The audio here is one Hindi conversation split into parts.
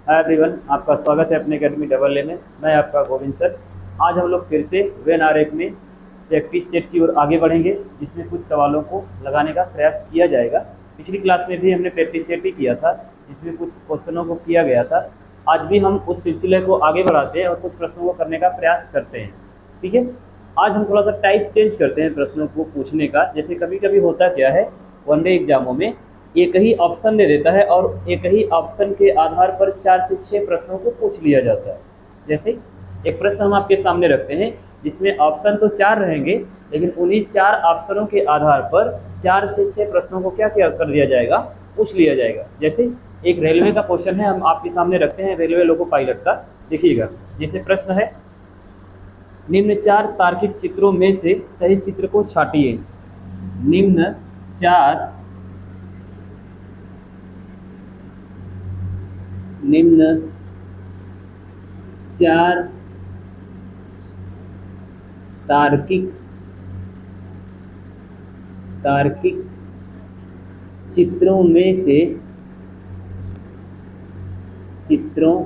हाय एवरीवन, आपका स्वागत है अपने अकेडमी डबल ए में। मैं आपका गोविंद सर। आज हम लोग फिर से वेन आरेख में प्रैक्टिस सेट की ओर आगे बढ़ेंगे, जिसमें कुछ सवालों को लगाने का प्रयास किया जाएगा। पिछली क्लास में भी हमने प्रैक्टिस सेट ही किया था, जिसमें कुछ क्वेश्चनों को किया गया था। आज भी हम उस सिलसिले को आगे बढ़ाते हैं और कुछ प्रश्नों को करने का प्रयास करते हैं। ठीक है। आज हम थोड़ा सा टाइप चेंज करते हैं प्रश्नों को पूछने का। जैसे कभी कभी होता क्या है, वनडे एग्जामों में एक ही ऑप्शन दे देता है और एक ही ऑप्शन के आधार पर 4 से 6 प्रश्नों को पूछ लिया जाता है। जैसे एक प्रश्न हम आपके सामने रखते हैं, जिसमें ऑप्शन तो 4 रहेंगे, लेकिन उन्हीं 4 ऑप्शनों के आधार पर 4 से 6 प्रश्नों को क्या क्या कर दिया जाएगा, पूछ लिया जाएगा। जैसे एक रेलवे का क्वेश्चन है, हम आपके सामने रखते हैं, रेलवे लोको पायलट का। देखिएगा, जैसे प्रश्न है, निम्न 4 तार्किक चित्रों में से सही चित्र को छाटिए। निम्न 4 निम्न 4 तार्किक तार्किक चित्रों में से चित्रों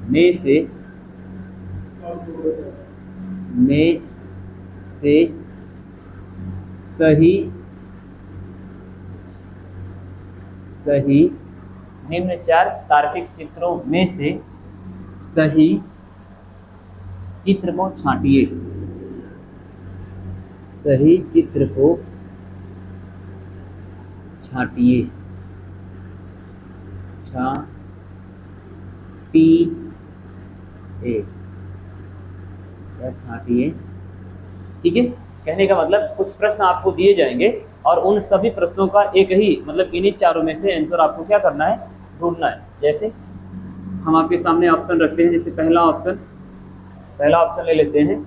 में से में से सही सही निम्न 4 तार्किक चित्रों में से सही चित्र को छांटिए। सही चित्र को छांटिए। छाटिए या छाटिए। ठीक है। कहने का मतलब, कुछ प्रश्न आपको दिए जाएंगे और उन सभी प्रश्नों का एक ही मतलब इन्हीं चारों में से आंसर आपको क्या करना है, ढूंढना है। जैसे हम आपके सामने ऑप्शन रखते हैं। जैसे पहला ऑप्शन ले लेते हैं।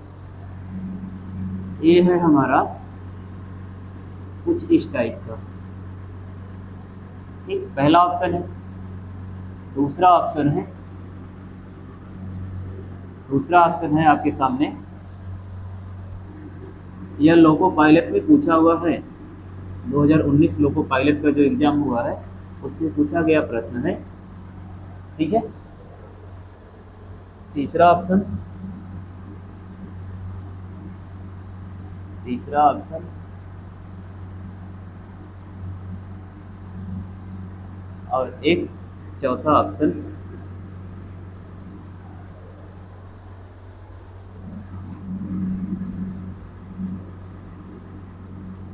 ये है हमारा कुछ इस टाइप का। ठीक, पहला ऑप्शन है। दूसरा ऑप्शन है आपके सामने, यह लोको पायलट में पूछा हुआ है। 2019 लोको पायलट का जो एग्जाम हुआ है, उससे पूछा गया प्रश्न है। ठीक है। तीसरा ऑप्शन और एक चौथा ऑप्शन।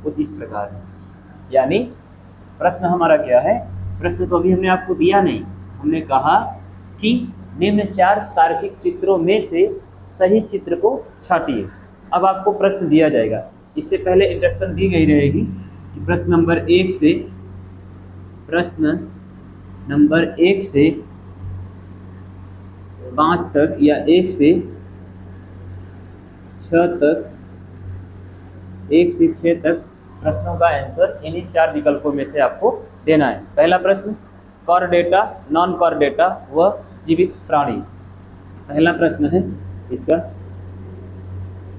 कुछ इस प्रकार है। यानी प्रश्न हमारा क्या है, प्रश्न तो अभी हमने आपको दिया नहीं। हमने कहा कि निम्न 4 तार्किक चित्रों में से सही चित्र को छाटिए। अब आपको प्रश्न दिया जाएगा। इससे पहले इंस्ट्रक्शन दी गई रहेगी कि प्रश्न नंबर 1 से 5 तक या 1 से 6 तक प्रश्नों का आंसर इन्हीं 4 विकल्पों में से आपको देना है। पहला प्रश्न, कॉर्डेटा, नॉन कॉर्डेटा व जीवित प्राणी। पहला प्रश्न है इसका,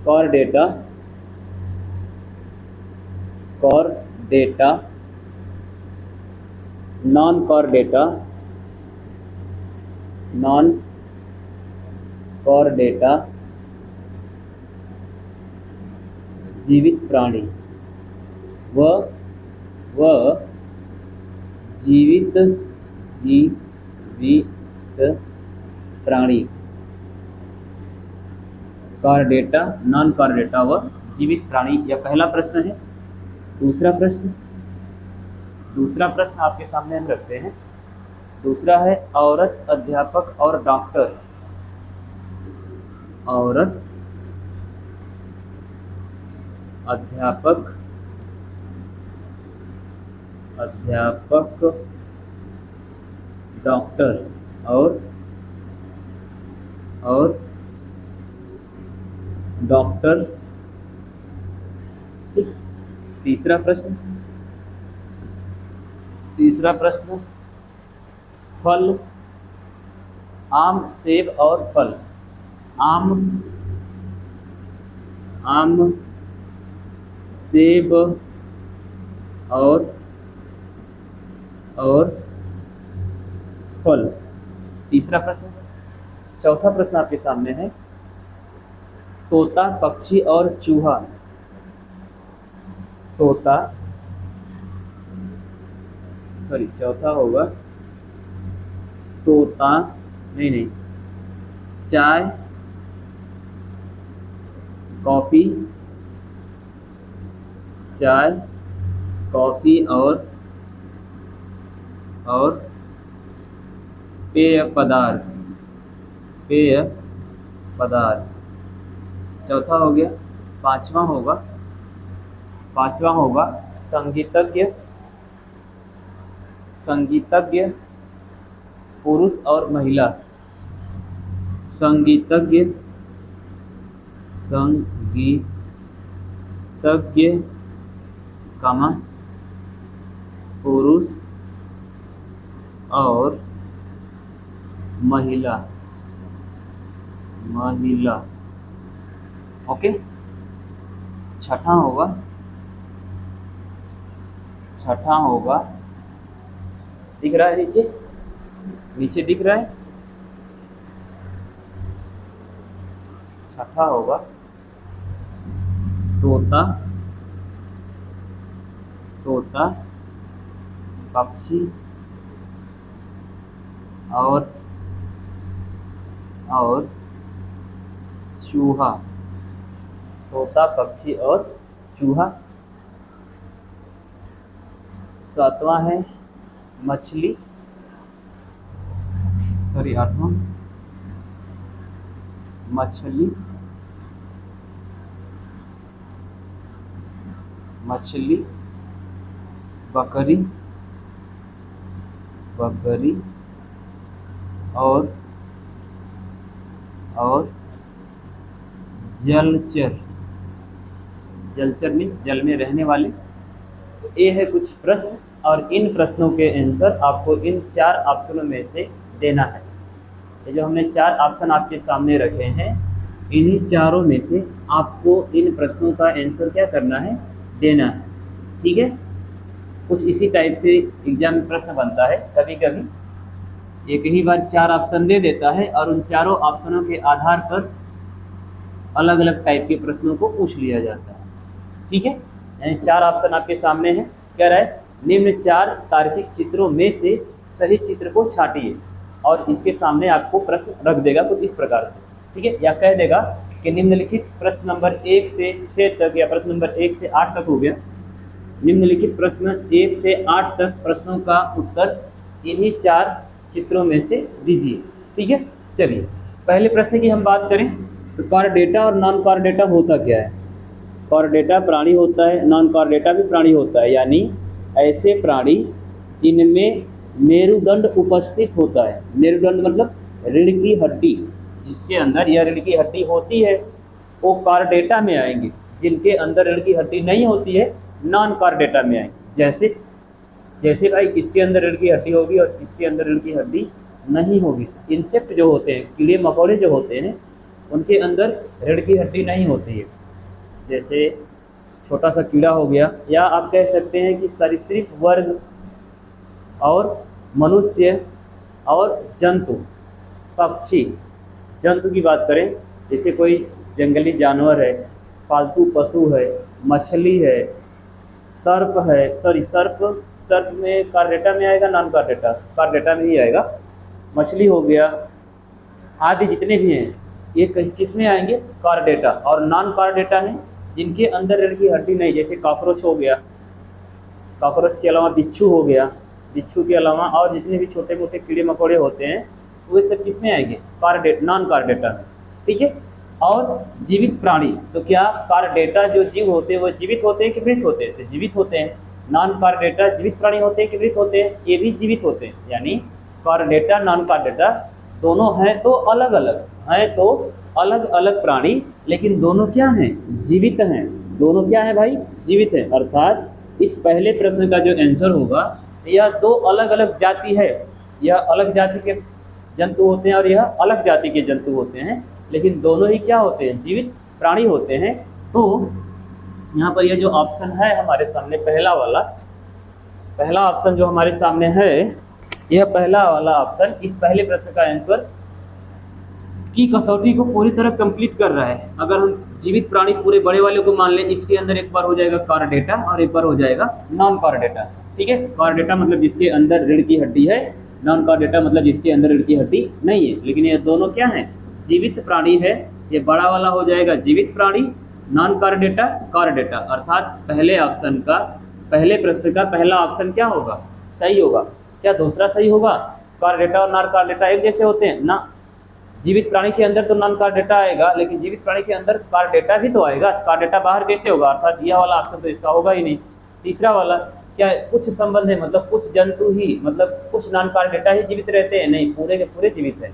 कॉर्डेटा नॉन कॉर्डेटा जीवित प्राणी व जीवित प्राणी। कॉर्डेटा, नॉन कॉर्डेटा व जीवित प्राणी, यह पहला प्रश्न है। दूसरा प्रश्न आपके सामने हम रखते हैं। दूसरा है, औरत, अध्यापक और डॉक्टर। औरत, अध्यापक डॉक्टर और डॉक्टर। तीसरा प्रश्न, फल, आम, सेब और फल। आम, सेब और फल। तीसरा प्रश्न। चौथा प्रश्न आपके सामने है तोता, पक्षी और चूहा। तोता, सॉरी चौथा होगा तोता, नहीं, चाय, कॉफी, चाय, कॉफी और पेय पदार्थ। पेय पदार्थ चौथा हो गया। पांचवा होगा संगीतज्ञ, संगीतज्ञ पुरुष और महिला। संगीतज्ञ, संगीतज्ञ कामा पुरुष और महिला। ओके। छठा होगा दिख रहा है नीचे दिख रहा है। छठा होगा तोता, पक्षी और चूहा। तोता, पक्षी और चूहा। सातवां है मछली, सॉरी आठवां मछली, बकरी और जलचर मीन्स जल में रहने वाले। तो ये है कुछ प्रश्न और इन प्रश्नों के आंसर आपको इन 4 ऑप्शनों में से देना है। ये जो हमने 4 ऑप्शन आपके सामने रखे हैं, इन्हीं चारों में से आपको इन प्रश्नों का आंसर क्या करना है, देना है। ठीक है। कुछ इसी टाइप से एग्जाम में प्रश्न बनता है। कभी कभी एक ही बार 4 ऑप्शन दे देता है और उन चारों ऑप्शनों के आधार पर अलग अलग टाइप के प्रश्नों को पूछ लिया जाता है। ठीक है। यानी 4 ऑप्शन आपके सामने हैं। कह रहा है निम्न 4 तार्किक चित्रों में से सही चित्र को छांटिए, और इसके सामने आपको प्रश्न रख देगा कुछ इस प्रकार से। ठीक है। या कह देगा कि निम्नलिखित प्रश्न नंबर 1 से 6 तक, या प्रश्न नंबर 1 से 8 तक हो गया, निम्नलिखित प्रश्न 1 से 8 तक प्रश्नों का उत्तर इन्हीं 4 चित्रों में से दीजिए। ठीक है। चलिए पहले प्रश्न की हम बात करें तो कार्डेटा और नॉन कार्डेटा होता क्या है। कार्डेटा प्राणी होता है, नॉन कार्डेटा भी प्राणी होता है, यानी ऐसे प्राणी जिनमें मेरुदंड उपस्थित होता है। मेरुदंड मतलब रीढ़ की हड्डी, जिसके अंदर यह रीढ़ की हड्डी होती है वो कार्डेटा में आएंगे। जिनके अंदर रीढ़ की हड्डी नहीं होती है नॉन कार्डेटा में आएंगे। जैसे भाई इसके अंदर रीढ़ की हड्डी होगी और इसके अंदर रीढ़ की हड्डी नहीं होगी। इंसेक्ट जो होते हैं, कीड़े मकोड़े जो होते हैं, उनके अंदर रीढ़ की हड्डी नहीं होती है। जैसे छोटा सा कीड़ा हो गया, या आप कह सकते हैं कि सरीसृप वर्ग और मनुष्य और जंतु, पक्षी, जंतु की बात करें जैसे कोई जंगली जानवर है, पालतू पशु है, मछली है, सर्प है, सॉरी सर्प में कार्डेटा में आएगा, नॉन कार्डेटा, कार्डेटा में ही आएगा। मछली हो गया आदि जितने भी हैं ये किस में आएंगे, कार्डेटा। और नॉन कार्डेटा है जिनके अंदर रीढ़ की हड्डी नहीं, जैसे कॉकरोच हो गया, कॉकरोच के अलावा बिच्छू हो गया, बिच्छू के अलावा और जितने भी छोटे मोटे कीड़े मकोड़े होते हैं वो सब किस में आएंगे, नॉन कार्डेटा में। ठीक है। और जीवित प्राणी, तो क्या कार्डेटा जो जीव होते हैं वो जीवित होते हैं कि मृत होते हैं, तो जीवित होते हैं। नॉन कार्डेटा जीवित प्राणी होते हैं कि मृत होते हैं, ये भी जीवित होते हैं। यानी कार्डेटा नॉन कार्डेटा दोनों हैं तो अलग अलग प्राणी, लेकिन दोनों क्या हैं, जीवित हैं। दोनों क्या हैं भाई, जीवित हैं। अर्थात इस पहले प्रश्न का जो आंसर होगा, यह 2 अलग अलग जाति है। यह अलग जाति के जंतु होते हैं और यह अलग जाति के जंतु होते हैं, लेकिन दोनों ही क्या होते हैं, जीवित प्राणी होते हैं। तो यहाँ पर यह जो ऑप्शन है हमारे सामने, पहला ऑप्शन जो हमारे सामने है यह पहला वाला ऑप्शन इस पहले प्रश्न का आंसर की कसौटी को पूरी तरह कंप्लीट कर रहा है। अगर हम जीवित प्राणी पूरे बड़े वाले को मान लें, इसके अंदर एक बार हो जाएगा कार डेटा और एक बार हो जाएगा नॉन कार डेटा। ठीक है, कार डेटा मतलब जिसके अंदर रीढ़ की हड्डी है, नॉन कार डेटा मतलब जिसके अंदर रीढ़ की हड्डी नहीं है। लेकिन ये दोनों क्या है, जीवित प्राणी है। ये बड़ा वाला हो जाएगा जीवित प्राणी, non car data car data, अर्थात पहले ऑप्शन का, पहले प्रश्न का पहला ऑप्शन क्या होगा, सही होगा। क्या दूसरा सही होगा? कार डेटा और नॉन कार डेटा एक जैसे होते हैं ना। जीवित प्राणी के अंदर तो नॉन कार डेटा आएगा, लेकिन जीवित प्राणी के अंदर कार डेटा भी तो आएगा। कार डेटा बाहर कैसे होगा, अर्थात यह वाला ऑप्शन तो इसका होगा ही नहीं। तीसरा वाला क्या है, कुछ संबंध है, मतलब कुछ जंतु ही, मतलब कुछ नॉन कार डेटा ही जीवित रहते हैं, नहीं पूरे के पूरे जीवित हैं,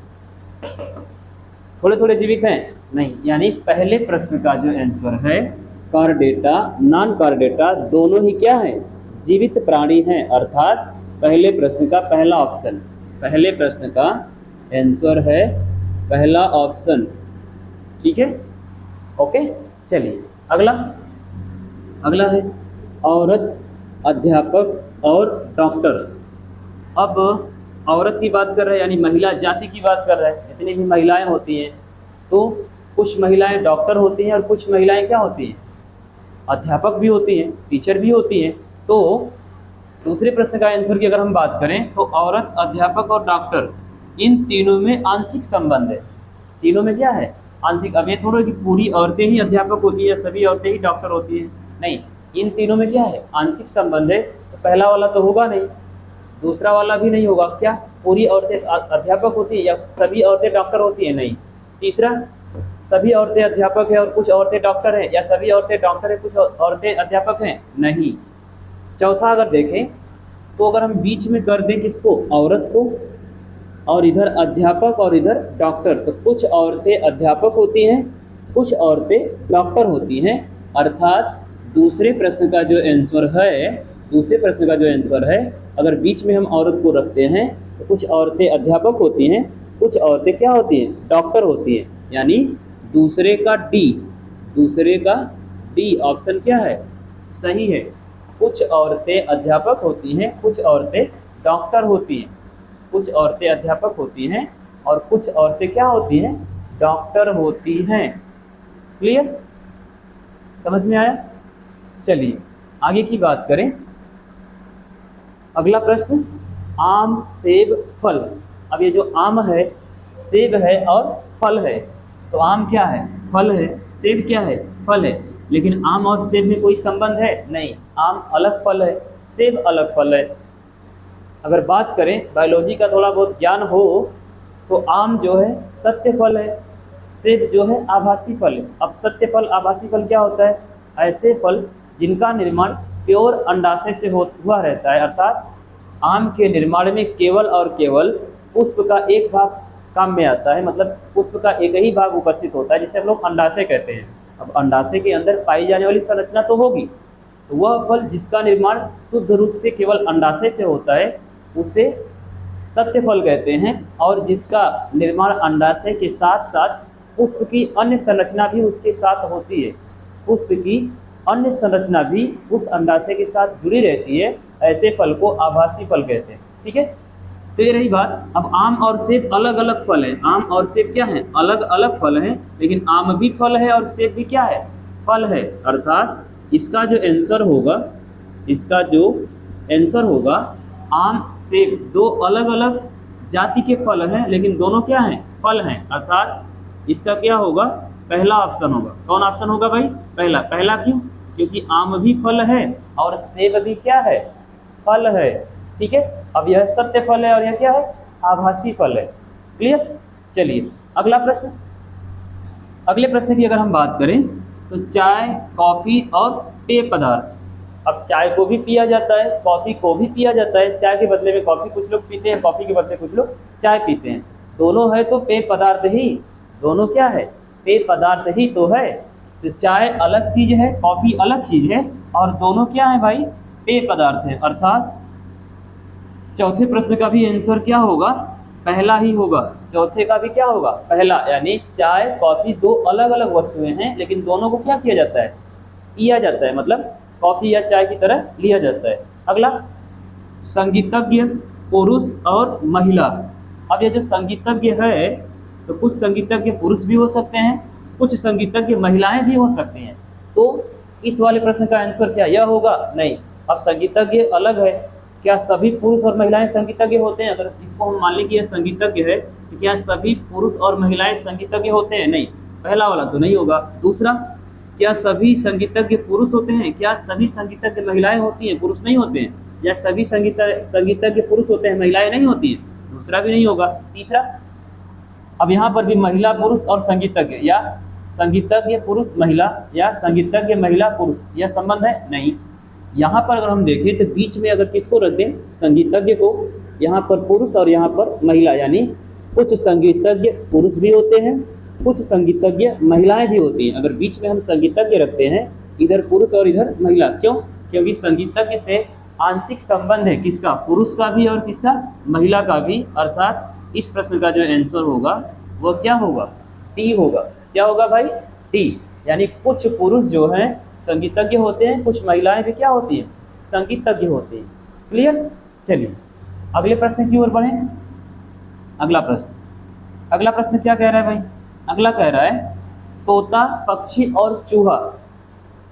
थोड़े थोड़े जीवित हैं नहीं। यानी पहले प्रश्न का जो आंसर है, car data non car data दोनों ही क्या है, जीवित प्राणी हैं, अर्थात पहले प्रश्न का पहला ऑप्शन, पहले प्रश्न का आंसर है पहला ऑप्शन। ठीक है, ओके। चलिए अगला, अगला है औरत, अध्यापक और डॉक्टर। अब औरत की बात कर रहे हैं, यानी महिला जाति की बात कर रहे हैं। जितनी भी महिलाएं होती हैं, तो कुछ महिलाएं डॉक्टर होती हैं और कुछ महिलाएं क्या होती हैं, अध्यापक भी होती हैं, टीचर भी होती हैं। तो दूसरे प्रश्न का आंसर की अगर हम बात करें, तो औरत, अध्यापक और डॉक्टर, इन तीनों में आंशिक संबंध है। तीनों में क्या है, आंशिक। अब ये थोड़ा कि पूरी औरतें ही अध्यापक होती है, सभी औरतें ही डॉक्टर होती है, नहीं, इन तीनों में क्या है, आंशिक संबंध है। तो पहला वाला तो होगा नहीं, दूसरा वाला भी नहीं होगा। क्या पूरी औरतें अध्यापक होती है या सभी औरतें डॉक्टर होती है, नहीं। तीसरा, सभी औरतें अध्यापक है और कुछ औरतें डॉक्टर हैं, या सभी औरतें डॉक्टर है कुछ औरतें अध्यापक हैं, नहीं। चौथा अगर देखें, तो अगर हम बीच में कर दें किसको, औरत को, और इधर अध्यापक और इधर डॉक्टर, तो कुछ औरतें अध्यापक होती हैं, कुछ औरतें डॉक्टर होती हैं, अर्थात दूसरे प्रश्न का जो आंसर है, दूसरे प्रश्न का जो आंसर है, अगर बीच में हम औरत को रखते हैं, तो कुछ औरतें अध्यापक होती हैं, कुछ औरतें क्या होती हैं, डॉक्टर होती हैं। यानी दूसरे का डी, दूसरे का डी ऑप्शन क्या है, सही है। कुछ औरतें अध्यापक होती हैं, कुछ औरतें डॉक्टर होती हैं, कुछ औरतें अध्यापक होती हैं और कुछ औरतें क्या होती हैं, डॉक्टर होती हैं। क्लियर, समझ में आया? चलिए आगे की बात करें। अगला प्रश्न, आम, सेब, फल। अब ये जो आम है, सेब है और फल है, तो आम क्या है, फल है, सेब क्या है, फल है। लेकिन आम और सेब में कोई संबंध है, नहीं। आम अलग फल है, सेब अलग फल है। अगर बात करें, बायोलॉजी का थोड़ा बहुत ज्ञान हो, तो आम जो है सत्य फल है, सेब जो है आभासी फल है। अब सत्य फल, आभासी फल क्या होता है, ऐसे फल जिनका निर्माण प्योर अंडाशय से हुआ रहता है, अर्थात आम के निर्माण में केवल और केवल पुष्प का एक भाग काम में आता है, मतलब पुष्प का एक ही भाग उपस्थित होता है, जिसे हम लोग अंडाशय कहते हैं। अब अंडाशय के अंदर पाई जाने वाली संरचना तो होगी, तो वह फल जिसका निर्माण शुद्ध रूप से केवल अंडाशय से होता है, उसे सत्य फल कहते हैं। और जिसका निर्माण अंडाशय के साथ साथ पुष्प की अन्य संरचना भी उसके साथ होती है, पुष्प की अन्य संरचना भी उस अंडाशय के साथ जुड़ी रहती है, ऐसे फल को आभासी फल कहते हैं। ठीक है, तो ये रही बात। अब आम और सेब अलग अलग फल हैं, आम और सेब क्या हैं, अलग अलग फल हैं, लेकिन आम भी फल है और सेब भी क्या है, फल है। अर्थात इसका जो आंसर होगा, इसका जो आंसर होगा, आम, सेब दो अलग अलग जाति के फल हैं, लेकिन दोनों क्या हैं, फल हैं। अर्थात इसका क्या होगा, पहला ऑप्शन होगा। कौन ऑप्शन होगा भाई, पहला। पहला क्यों, क्योंकि आम भी फल है और सेब भी क्या है, फल है। ठीक है, अब यह सत्य फल है और यह क्या है, आभासी फल है। क्लियर। चलिए अगला प्रश्न। अगले प्रश्न की अगर हम बात करें, तो चाय, कॉफी और पेय पदार्थ। अब चाय को भी पिया जाता है, कॉफी को भी पिया जाता है। चाय के बदले में कॉफी कुछ लोग पीते हैं, कॉफी के बदले कुछ लोग चाय पीते हैं। दोनों है तो पेय पदार्थ ही, दोनों क्या है, पेय पदार्थ ही तो है। तो चाय अलग चीज है, कॉफी अलग चीज है, और दोनों क्या है भाई, पेय पदार्थ है। अर्थात चौथे प्रश्न का भी आंसर क्या होगा, पहला ही होगा। चौथे का भी क्या होगा, पहला। यानी चाय, कॉफी दो अलग अलग वस्तुएं हैं, लेकिन दोनों को क्या किया जाता है, पिया जाता है, मतलब कॉफी या चाय की तरह लिया जाता है। अगला, संगीतज्ञ, पुरुष और महिला। अब ये जो संगीतज्ञ है तो कुछ संगीतज्ञ पुरुष भी हो सकते हैं, कुछ संगीतज्ञ महिलाएं भी हो सकती हैं। तो इस वाले प्रश्न का आंसर क्या यह होगा? नहीं। अब संगीतज्ञ अलग है, क्या सभी पुरुष और महिलाएं संगीतज्ञ होते हैं? अगर इसको हम मान लें कि यह संगीतज्ञ है तो क्या सभी पुरुष और महिलाएं संगीतज्ञ होते हैं? नहीं, पहला वाला तो नहीं होगा। दूसरा, क्या सभी संगीतज्ञ पुरुष होते हैं? क्या सभी संगीतज्ञ महिलाएं होती हैं, पुरुष नहीं होते हैं? या सभी संगीतज्ञ पुरुष होते हैं, महिलाएं नहीं होती हैं? दूसरा भी नहीं होगा। तीसरा, अब यहाँ पर भी महिला पुरुष और संगीतज्ञ, या संगीतज्ञ पुरुष महिला, या संगीतज्ञ महिला पुरुष, यह संबंध है? नहीं। यहाँ पर अगर हम देखें तो बीच में अगर किसको रख दें, संगीतज्ञ को, यहाँ पर पुरुष और यहाँ पर महिला, यानी कुछ संगीतज्ञ पुरुष भी होते हैं, कुछ संगीतज्ञ महिलाएं भी होती हैं। अगर बीच में हम संगीतज्ञ रखते हैं, इधर पुरुष और इधर महिला, क्यों? क्योंकि संगीतज्ञ से आंशिक संबंध है किसका? पुरुष का भी और किसका? महिला का भी। अर्थात इस प्रश्न का जो आंसर होगा वह क्या होगा? टी होगा। क्या होगा भाई? टी। यानी कुछ पुरुष जो हैं संगीतज्ञ होते हैं, कुछ महिलाएं भी क्या होती हैं? संगीतज्ञ होती हैं। क्लियर? चलिए अगले प्रश्न की ओर बढ़ें। अगला प्रश्न क्या कह रहा है भाई? अगला कह रहा है तोता, पक्षी और चूहा।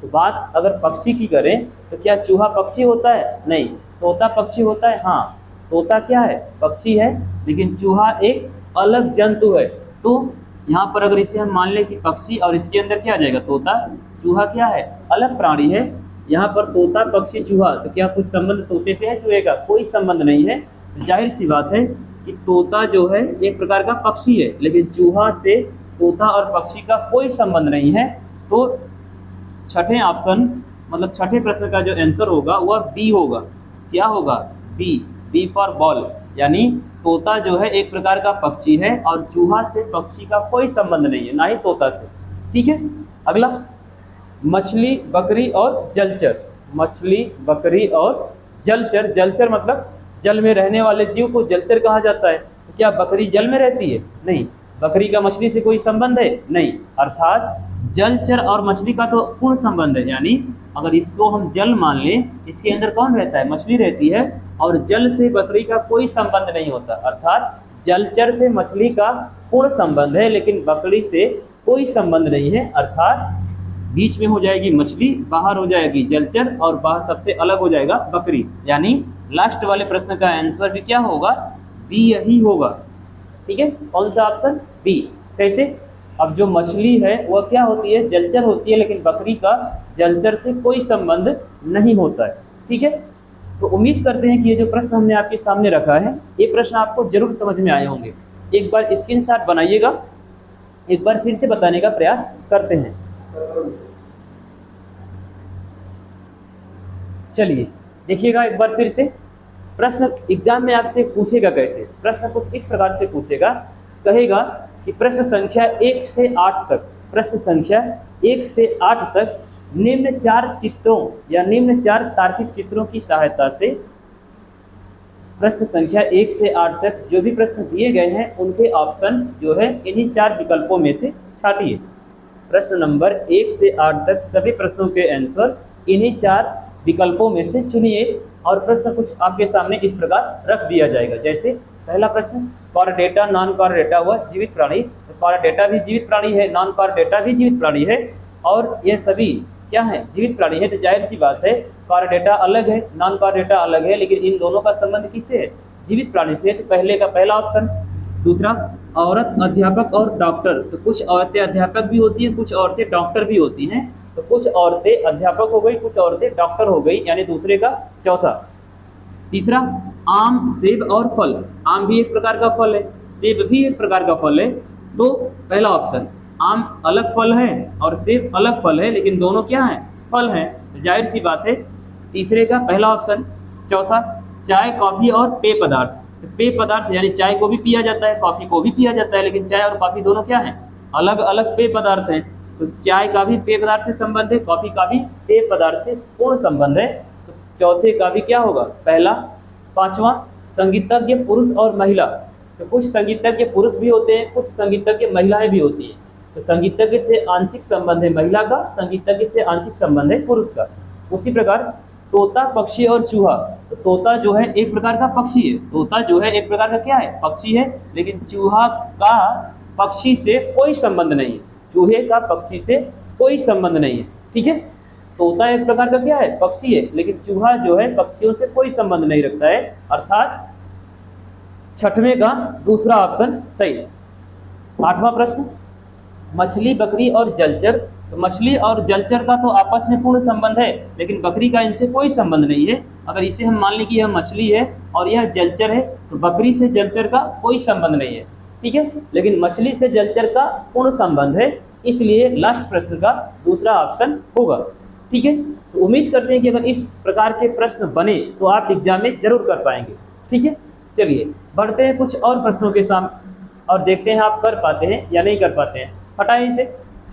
तो बात अगर पक्षी की करें तो क्या चूहा पक्षी होता है? नहीं। तोता पक्षी होता है? हाँ। तोता क्या है? पक्षी है, लेकिन चूहा एक अलग जंतु है। तो यहाँ पर अगर इसे हम मान लें कि पक्षी, और इसके अंदर क्या आ जाएगा? तोता। चूहा क्या है? अलग प्राणी है। यहाँ पर तोता, पक्षी, चूहा, तो क्या कुछ संबंध तोते से है चूहे का? कोई संबंध नहीं है। जाहिर सी बात है कि तोता जो है एक प्रकार का पक्षी है, लेकिन चूहा से तोता और पक्षी का कोई संबंध नहीं है। तो छठे ऑप्शन, मतलब छठे प्रश्न का जो आंसर होगा वह बी होगा। क्या होगा? बी। B for ball. यानी तोता जो है एक प्रकार का पक्षी है और चूहा से पक्षी का कोई संबंध नहीं है, ना ही तोता से। ठीक है। अगला, मछली, बकरी और जलचर। मछली, बकरी और जलचर। जलचर मतलब जल में रहने वाले जीव को जलचर कहा जाता है। तो क्या बकरी जल में रहती है? नहीं। बकरी का मछली से कोई संबंध है? नहीं। अर्थात जलचर और मछली का तो पूर्ण संबंध है। यानी अगर इसको हम जल मान लें, इसके अंदर कौन रहता है? मछली रहती है, और जल से बकरी का कोई संबंध नहीं होता। अर्थात जलचर से मछली का पूर्ण संबंध है, लेकिन बकरी से कोई संबंध नहीं है। अर्थात बीच में हो जाएगी मछली, बाहर हो जाएगी जलचर, और बाहर सबसे अलग हो जाएगा बकरी। यानी लास्ट वाले प्रश्न का आंसर भी क्या होगा? बी यही होगा। ठीक है। कौन सा ऑप्शन? बी। कैसे? अब जो मछली है वह क्या होती है? जलचर होती है, लेकिन बकरी का जलचर से कोई संबंध नहीं होता है। ठीक है। तो उम्मीद करते हैं कि ये जो प्रश्न हमने आपके सामने रखा है, ये प्रश्न आपको जरूर समझ में आए होंगे। एक बार स्क्रीनशॉट बनाइएगा, एक बार फिर से बताने का प्रयास करते हैं। चलिए देखिएगा एक बार फिर से। प्रश्न एग्जाम में आपसे पूछेगा कैसे? प्रश्न कुछ इस प्रकार से पूछेगा, कहेगा कि प्रश्न संख्या 1 से 8 तक, प्रश्न संख्या 1 से 8 तक निम्न 4 चित्रों या निम्न 4 तार्किक चित्रों की सहायता से प्रश्न संख्या 1 से 8 तक जो भी प्रश्न दिए गए हैं उनके ऑप्शन जो है इन्हीं 4 विकल्पों में से छाटिए। प्रश्न नंबर 1 से 8 तक सभी प्रश्नों के आंसर इन्हीं 4 विकल्पों में से चुनिए, और प्रश्न कुछ आपके सामने इस प्रकार रख दिया जाएगा। जैसे पहला प्रश्न, कॉर्डेटा नॉन कॉर्डेटा हुआ जीवित प्राणी। तो कॉर्डेटा भी जीवित प्राणी है, नॉन कॉर्डेटा भी जीवित प्राणी है, और ये सभी क्या है? जीवित प्राणी है। तो जाहिर सी बात है कॉर्डेटा अलग है, नॉन कॉर्डेटा अलग है, लेकिन इन दोनों का संबंध किससे है? जीवित प्राणी से। तो पहले का पहला ऑप्शन। दूसरा, औरत, अध्यापक और डॉक्टर। तो कुछ औरतें अध्यापक भी होती हैं, कुछ औरतें डॉक्टर भी होती हैं। तो कुछ औरतें अध्यापक हो गई, कुछ औरतें डॉक्टर हो गई, यानी दूसरे का चौथा। तीसरा, आम, सेब और फल। आम भी एक प्रकार का फल है, सेब भी एक प्रकार का फल है। तो पहला ऑप्शन, आम अलग फल है और सेब अलग फल है, लेकिन दोनों क्या हैं? फल हैं। तो जाहिर सी बात है तीसरे का पहला ऑप्शन। चौथा, चाय, कॉफी और पेय पदार्थ। तो पेय पदार्थ यानी चाय को भी पिया जाता है, कॉफी को भी पिया जाता है, लेकिन चाय और कॉफी दोनों क्या हैं? अलग अलग पेय पदार्थ हैं। तो चाय का भी पेय पदार्थ से संबंध है, कॉफी का भी पेय पदार्थ से पूर्ण संबंध है। तो चौथे का भी क्या होगा? पहला। पांचवा, संगीतज्ञ पुरुष और महिला। तो कुछ संगीतज्ञ पुरुष भी होते हैं, कुछ संगीतज्ञ महिलाएं भी होती हैं। तो संगीतज्ञ से आंशिक संबंध है महिला का, संगीतज्ञ से आंशिक संबंध है पुरुष का। उसी प्रकार तोता, पक्षी और चूहा। तो तोता जो है एक प्रकार का पक्षी है, तोता जो है एक प्रकार का क्या है, पक्षी है, लेकिन चूहा का पक्षी से कोई संबंध नहीं है, चूहे का पक्षी से कोई संबंध नहीं है। ठीक है, तोता एक प्रकार का क्या है, पक्षी है, लेकिन चूहा जो है पक्षियों से कोई संबंध नहीं रखता है, अर्थात छठवें का दूसरा ऑप्शन सही है। आठवां प्रश्न, मछली, बकरी और जलचर। तो मछली और जलचर का तो आपस में पूर्ण संबंध है, लेकिन बकरी का इनसे कोई संबंध नहीं है। अगर इसे हम मान लें कि यह मछली है और यह जलचर है, तो बकरी से जलचर का कोई संबंध नहीं है। ठीक है, लेकिन मछली से जलचर का पूर्ण संबंध है, इसलिए लास्ट प्रश्न का दूसरा ऑप्शन होगा। ठीक है, तो उम्मीद करते हैं कि अगर इस प्रकार के प्रश्न बने तो आप एग्जाम में जरूर कर पाएंगे। ठीक है, चलिए बढ़ते हैं कुछ और प्रश्नों के सामने और देखते हैं आप कर पाते हैं या नहीं कर पाते हैं। हटाएं इसे,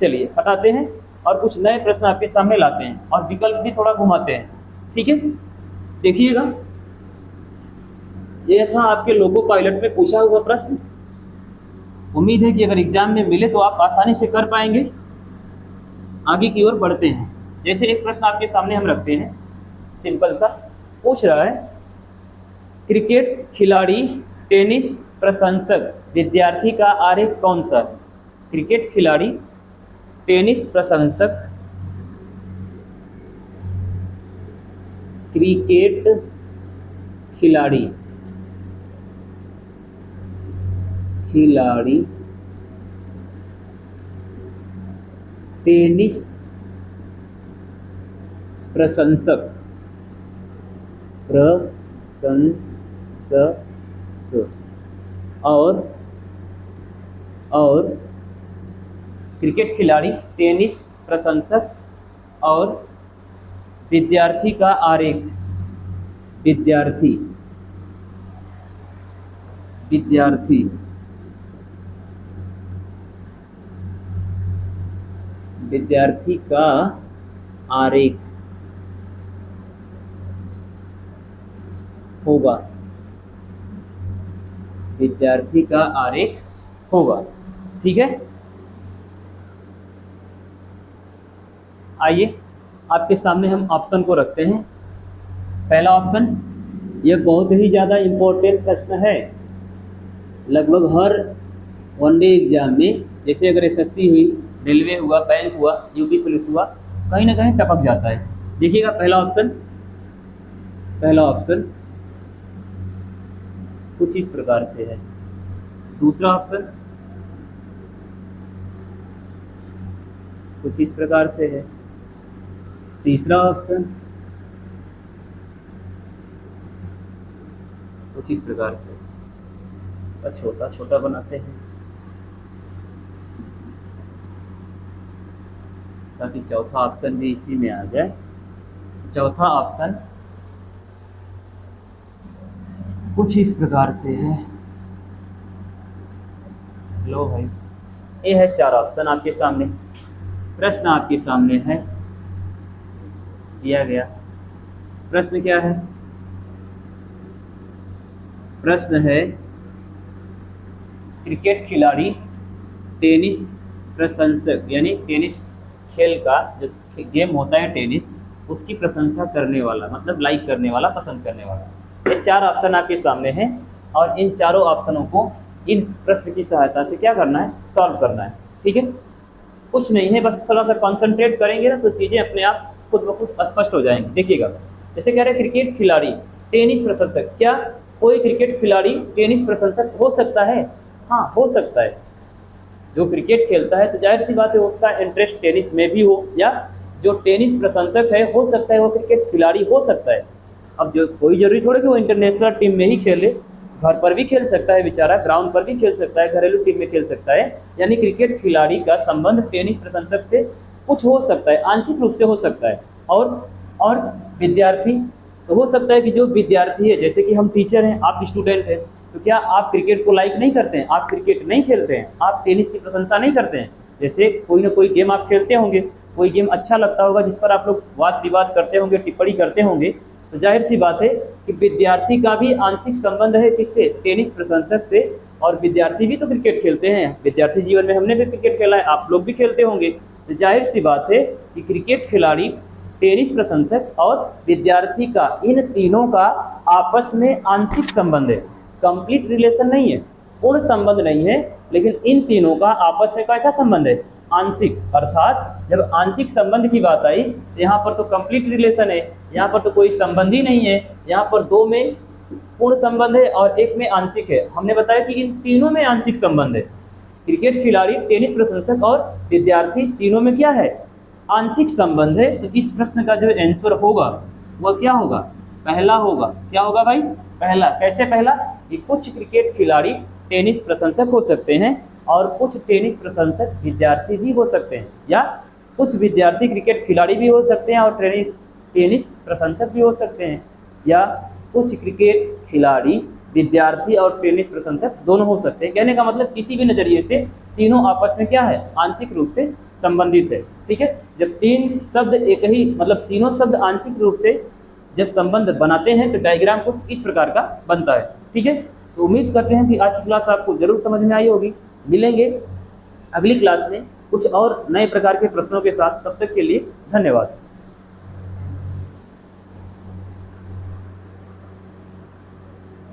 चलिए हटाते हैं और कुछ नए प्रश्न आपके सामने लाते हैं और विकल्प भी थोड़ा घुमाते हैं। ठीक है, देखिएगा, यह था आपके लोको पायलट में पूछा हुआ प्रश्न। उम्मीद है कि अगर एग्जाम में मिले तो आप आसानी से कर पाएंगे। आगे की ओर बढ़ते हैं। जैसे एक प्रश्न आपके सामने हम रखते हैं, सिंपल सा पूछ रहा है, क्रिकेट खिलाड़ी, टेनिस प्रशंसक, विद्यार्थी का आरेख कौन सा है। क्रिकेट खिलाड़ी, टेनिस प्रशंसक, क्रिकेट खिलाड़ी, टेनिस प्रशंसक, और क्रिकेट खिलाड़ी, टेनिस प्रशंसक और विद्यार्थी का आरेख, विद्यार्थी का आरेख होगा, विद्यार्थी का आरेख होगा। ठीक है, आइए आपके सामने हम ऑप्शन को रखते हैं। पहला ऑप्शन, यह बहुत ही ज़्यादा इम्पोर्टेंट प्रश्न है, लगभग हर वनडे एग्जाम में, जैसे अगर एसएससी हुई, रेलवे हुआ, बैंक हुआ, यूपी पुलिस हुआ, कहीं ना कहीं टपक जाता है। देखिएगा, पहला ऑप्शन कुछ इस प्रकार से है, दूसरा ऑप्शन कुछ इस प्रकार से है, तीसरा ऑप्शन कुछ इस प्रकार से, छोटा छोटा बनाते हैं ताकि चौथा ऑप्शन भी इसी में आ जाए। चौथा ऑप्शन कुछ इस प्रकार से है। लो भाई, ये है 4 ऑप्शन आपके सामने। प्रश्न आपके सामने है, दिया गया प्रश्न क्या है, प्रश्न है, क्रिकेट खिलाड़ी, टेनिस प्रशंसक, यानी टेनिस खेल का जो गेम होता है टेनिस, उसकी प्रशंसा करने वाला, मतलब लाइक करने वाला, पसंद करने वाला। ये 4 ऑप्शन आपके सामने हैं और इन चारों ऑप्शनों को इन प्रश्न की सहायता से क्या करना है, सॉल्व करना है। ठीक है, कुछ नहीं है, बस थोड़ा सा कॉन्सेंट्रेट करेंगे ना तो चीज़ें अपने आप खुद ब खुद स्पष्ट हो जाएंगी। देखिएगा, जैसे कह रहे हैं क्रिकेट खिलाड़ी, टेनिस प्रशंसक, क्या कोई क्रिकेट खिलाड़ी टेनिस प्रशंसक हो सकता है? हाँ, हो सकता है। जो क्रिकेट खेलता है तो जाहिर सी बात है उसका इंटरेस्ट टेनिस में भी हो, या जो टेनिस प्रशंसक है हो सकता है वो क्रिकेट खिलाड़ी हो सकता है। अब जो कोई जरूरी थोड़ा कि वो इंटरनेशनल टीम में ही खेले, घर पर भी खेल सकता है बेचारा, ग्राउंड पर भी खेल सकता है, घरेलू टीम में खेल सकता है। यानी क्रिकेट खिलाड़ी का संबंध टेनिस प्रशंसक से कुछ हो सकता है, आंशिक रूप से हो सकता है। और विद्यार्थी तो हो सकता है कि जो विद्यार्थी है, जैसे कि हम टीचर हैं, आप स्टूडेंट हैं, तो क्या आप क्रिकेट को लाइक नहीं करते हैं? आप क्रिकेट नहीं खेलते हैं, आप टेनिस की प्रशंसा नहीं करते हैं। जैसे कोई ना कोई गेम आप खेलते होंगे, कोई गेम अच्छा लगता होगा जिस पर आप लोग वाद विवाद करते होंगे, टिप्पणी करते होंगे, तो जाहिर सी बात है कि विद्यार्थी का भी आंशिक संबंध है किससे? टेनिस प्रशंसक से। और विद्यार्थी भी तो क्रिकेट खेलते हैं, विद्यार्थी जीवन में हमने भी क्रिकेट खेला है, आप लोग भी खेलते होंगे। तो जाहिर सी बात है कि क्रिकेट खिलाड़ी टेनिस प्रशंसक और विद्यार्थी का, इन तीनों का आपस में आंशिक संबंध है। कंप्लीट रिलेशन नहीं है, पूर्ण संबंध नहीं है, लेकिन इन तीनों का आपस में कैसा संबंध है, आंशिक। अर्थात जब आंशिक संबंध की बात आई तो यहाँ पर तो कंप्लीट रिलेशन है, यहाँ पर तो कोई संबंध ही नहीं है, यहाँ पर दो में पूर्ण संबंध है और एक में आंशिक है। हमने बताया कि इन तीनों में आंशिक संबंध है। क्रिकेट खिलाड़ी, टेनिस प्रशंसक और विद्यार्थी, तीनों में क्या है, आंशिक संबंध है। तो इस प्रश्न का जो आंसर होगा वह क्या होगा, पहला होगा। क्या होगा भाई, पहला। कैसे पहला, कि कुछ क्रिकेट खिलाड़ी टेनिस प्रशंसक हो सकते हैं और कुछ टेनिस प्रशंसक विद्यार्थी भी हो सकते हैं, या कुछ विद्यार्थी क्रिकेट खिलाड़ी भी हो सकते हैं और टेनिस प्रशंसक भी हो सकते हैं, या कुछ क्रिकेट खिलाड़ी विद्यार्थी और टेनिस प्रशंसक दोनों हो सकते हैं। कहने का मतलब किसी भी नजरिए से तीनों आपस में क्या है, आंशिक रूप से संबंधित है। ठीक है, जब तीन शब्द एक ही, मतलब तीनों शब्द आंशिक रूप से जब संबंध बनाते हैं तो डायग्राम कुछ इस प्रकार का बनता है। ठीक है, तो उम्मीद करते हैं कि आज की क्लास आपको जरूर समझ में आई होगी। मिलेंगे अगली क्लास में कुछ और नए प्रकार के प्रश्नों के साथ, तब तक के लिए धन्यवाद।